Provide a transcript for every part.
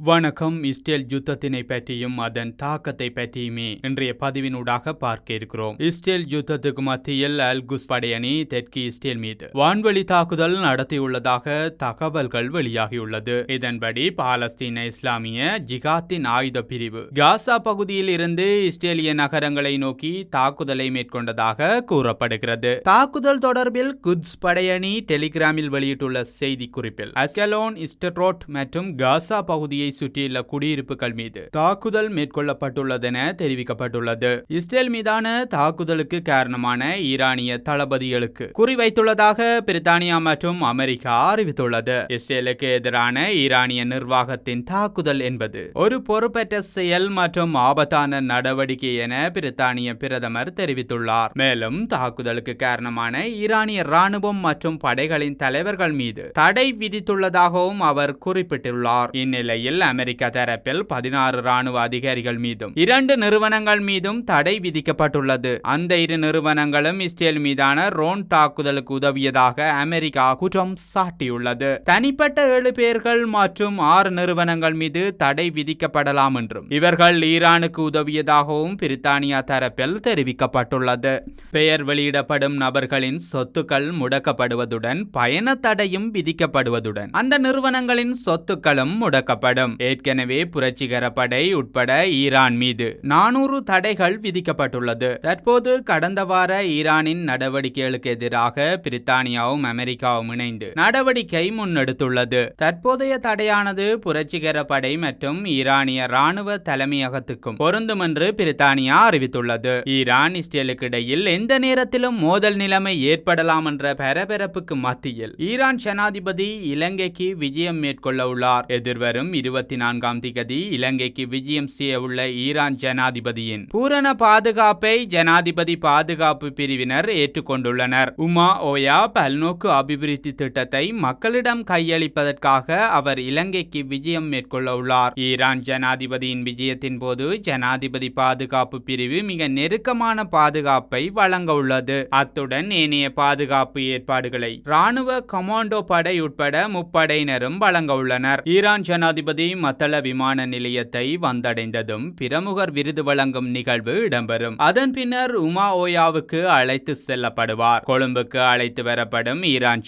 வணக்கம். இஸ்ரேல் யுத்தத்தினை பற்றியும் அதன் தாக்கத்தை பற்றியுமே இன்றைய பதிவினூடாக பார்க்க இருக்கிறோம். இஸ்ரேல் யுத்தத்துக்கு மத்தியில் அல் குஸ் படையணி தெற்கு இஸ்ரேல் மீது வான்வழி தாக்குதல் நடத்தியுள்ளதாக தகவல்கள் வெளியாகியுள்ளது. இதன்படி பாலஸ்தீன இஸ்லாமிய ஜிகாத்தின் ஆயுத பிரிவு காசா பகுதியில் இருந்து இஸ்ரேலிய நகரங்களை நோக்கி தாக்குதலை மேற்கொண்டதாக கூறப்படுகிறது. தாக்குதல் தொடர்பில் குட்ஸ் படையணி டெலிகிராமில் வெளியிட்டுள்ள செய்தி குறிப்பில் அஸ்கலோன், இஸ்டரோட் மற்றும் காசா பகுதியை சுற்றியுள்ள குடியிருப்புகள் மீது தாக்குதல் மேற்கொள்ளப்பட்டுள்ளதென தெரிவிக்கப்பட்டுள்ளது. இஸ்ரேல் மீதான தாக்குதலுக்கு காரணமான ஈரானிய தளபதிகளுக்கு குறிவைத்துள்ளதாக பிரித்தானியா மற்றும் அமெரிக்கா அறிவித்துள்ளது. இஸ்ரேலுக்கு எதிரான ஈரானிய நிர்வாகத்தின் தாக்குதல் என்பது ஒரு பொறுப்பற்ற செயல் மற்றும் ஆபத்தான நடவடிக்கை என பிரித்தானிய பிரதமர் தெரிவித்துள்ளார். மேலும் தாக்குதலுக்கு காரணமான ஈரானிய ராணுவம் மற்றும் படைகளின் தலைவர்கள் மீது தடை விதித்துள்ளதாகவும் அவர் குறிப்பிட்டுள்ளார். இந்நிலையில் அமெரிக்க தரப்பில் 16 ராணுவ அதிகாரிகள் மீதும் 2 நிறுவனங்கள் மீதும் தடை விதிக்கப்பட்டுள்ளது. அந்த 2 நிறுவனங்களும் இஸ்ரேல் மீதான ரோன் தாக்குதலுக்கு உதவியதாக அமெரிக்கா குற்றம் சாட்டியுள்ளது. தனிப்பட்ட 7 பேர்கள் மற்றும் 6 நிறுவனங்கள் மீது தடை விதிக்கப்படலாம் என்றும் இவர்கள் ஈரானுக்கு உதவியதாகவும் பிரித்தானியா தரப்பில் தெரிவிக்கப்பட்டுள்ளது. பெயர் வெளியிடப்படும் நபர்களின் சொத்துக்கள் முடக்கப்படுவதுடன் பயண தடையும் விதிக்கப்படுவதுடன் அந்த நிறுவனங்களின் சொத்துக்களும் முடக்கப்படும். ஏற்கனவே புரட்சிகர படை உட்பட ஈரான் மீது 400 தடைகள் விதிக்கப்பட்டுள்ளது. தற்போது கடந்த வார ஈரானின் நடவடிக்கைகளுக்கு எதிராக பிரித்தானியாவும் அமெரிக்காவும் இணைந்து நடவடிக்கை முன்னெடுத்துள்ளது. தற்போதைய தடையானது புரட்சிகர படை மற்றும் ஈரானிய ராணுவ தலைமையகத்துக்கும் பொருந்தும் என்று பிரித்தானியா அறிவித்துள்ளது. ஈரான் இஸ்ரேலுக்கு இடையில் எந்த நேரத்திலும் மோதல் நிலைமை ஏற்படலாம் என்ற பரபரப்புக்கு மத்தியில் ஈரான் ஜனாதிபதி இலங்கைக்கு விஜயம் மேற்கொள்ள உள்ளார். எதிர்வரும் 24ஆம் தேதி இலங்கைக்கு விஜயம் செய்ய உள்ள ஈரான் ஜனாதிபதியின் பூரண பாதுகாப்பை ஜனாதிபதி பாதுகாப்பு பிரிவினர் ஏற்றுக்கொண்டுள்ளனர். உமா ஓயா பல்நோக்கு அபிவிருத்தி திட்டத்தை மக்களிடம் கையளிப்பதற்காக அவர் இலங்கைக்கு விஜயம் மேற்கொள்ள உள்ளார். ஈரான் ஜனாதிபதியின் விஜயத்தின் போது ஜனாதிபதி பாதுகாப்பு பிரிவு மிக நெருக்கமான பாதுகாப்பை வழங்க உள்ளது. அத்துடன் ஏனைய பாதுகாப்பு ஏற்பாடுகளை ராணுவ கமாண்டோ படை உட்பட முப்படையினரும் வழங்க உள்ளனர். ஈரான் ஜனாதிபதி மத்தள விமான நிலையத்தை வந்தடைந்ததும் பிரமுகர் விருது வழங்கும் நிகழ்வு இடம்பெறும். அதன் பின்னர் உமா ஓயாவுக்கு அழைத்து செல்லப்படுவார். கொழும்புக்கு அழைத்து வரப்படும் ஈரான்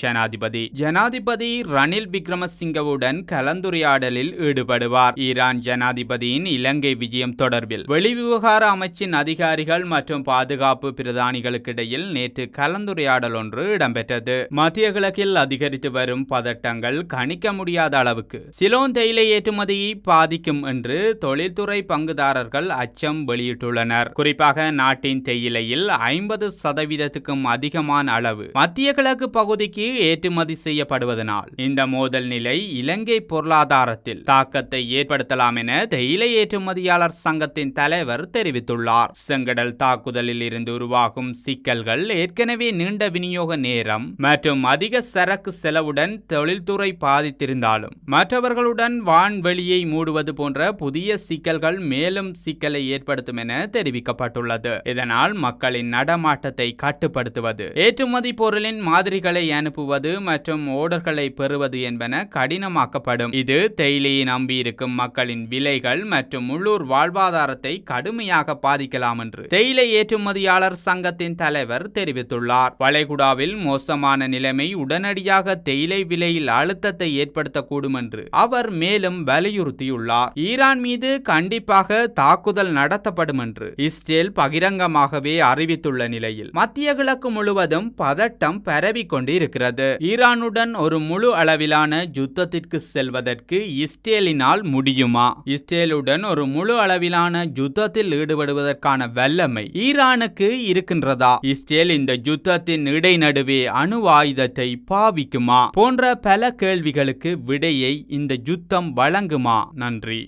ஜனாதிபதி ரணில் விக்ரமசிங்கவுடன் கலந்துரையாடலில் ஈடுபடுவார். ஈரான் ஜனாதிபதியின் இலங்கை விஜயம் தொடர்பில் வெளிவிவகார அமைச்சின் அதிகாரிகள் மற்றும் பாதுகாப்பு பிரதானிகளுக்கிடையில் நேற்று கலந்துரையாடல் ஒன்று இடம்பெற்றது. மத்திய கிழக்கில் அதிகரித்து வரும் பதட்டங்கள் கணிக்க முடியாத அளவுக்கு சிலோன் தேயிலை ஏற்றுமதியை பாதிக்கும் என்று தொழில்துறை பங்குதாரர்கள் அச்சம் வெளியிட்டுள்ளனர். குறிப்பாக நாட்டின் தேயிலையில் 50% அதிகமான அளவு மத்திய கிழக்கு பகுதிக்கு ஏற்றுமதி செய்யப்படுவதனால் இந்த மோதல் நிலை இலங்கை பொருளாதாரத்தில் தாக்கத்தை ஏற்படுத்தலாம் என தேயிலை ஏற்றுமதியாளர் சங்கத்தின் தலைவர் தெரிவித்துள்ளார். செங்கடல் தாக்குதலில் இருந்து உருவாகும் சிக்கல்கள் ஏற்கனவே நீண்ட விநியோக நேரம் மற்றும் அதிக சரக்கு செலவுடன் தொழில்துறை பாதித்திருந்தாலும் மற்றவர்களுடன் வான்வெளியை மூடுவது போன்ற புதிய சிக்கல்கள் மேலும் சிக்கலை ஏற்படுத்தும் என தெரிவிக்கப்பட்டுள்ளது. இதனால் மக்களின் நடமாட்டத்தை கட்டுப்படுத்துவது, ஏற்றுமதி பொருளின் மாதிரிகளை அனுப்புவது மற்றும் ஓர்டர்களை பெறுவது என்பன கடினமாக்கப்படும். இது தேயிலையை நம்பியிருக்கும் மக்களின் விலைகள் மற்றும் உள்ளூர் வாழ்வாதாரத்தை கடுமையாக பாதிக்கலாம் என்று தேயிலை ஏற்றுமதியாளர் சங்கத்தின் தலைவர் தெரிவித்துள்ளார். வளைகுடாவில் மோசமான நிலைமை உடனடியாக தேயிலை விலையில் அழுத்தத்தை ஏற்படுத்தக்கூடும் என்று அவர் மேலும் வலியுறுத்தியுள்ளார். ஈரான் மீது கண்டிப்பாக தாக்குதல் நடத்தப்படும் என்று இஸ்ரேல் பகிரங்கமாகவே அறிவித்துள்ள நிலையில் மத்திய கிழக்கு முழுவதும் பதட்டம் பரவிக் கொண்டிருக்கிறது. ஈரானுடன் ஒரு முழு அளவிலான யுத்தத்திற்கு செல்வதற்கு இஸ்ரேலினால் முடியுமா? இஸ்ரேலுடன் ஒரு முழு அளவிலான யுத்தத்தில் ஈடுபடுவதற்கான வல்லமை ஈரானுக்கு இருக்கின்றதா? இஸ்ரேல் இந்த யுத்தத்தின் இடைநடுவே அணு ஆயுதத்தை பாவிக்குமா? போன்ற பல கேள்விகளுக்கு விடையை இந்த யுத்தம் வழங்குமா? நன்றி.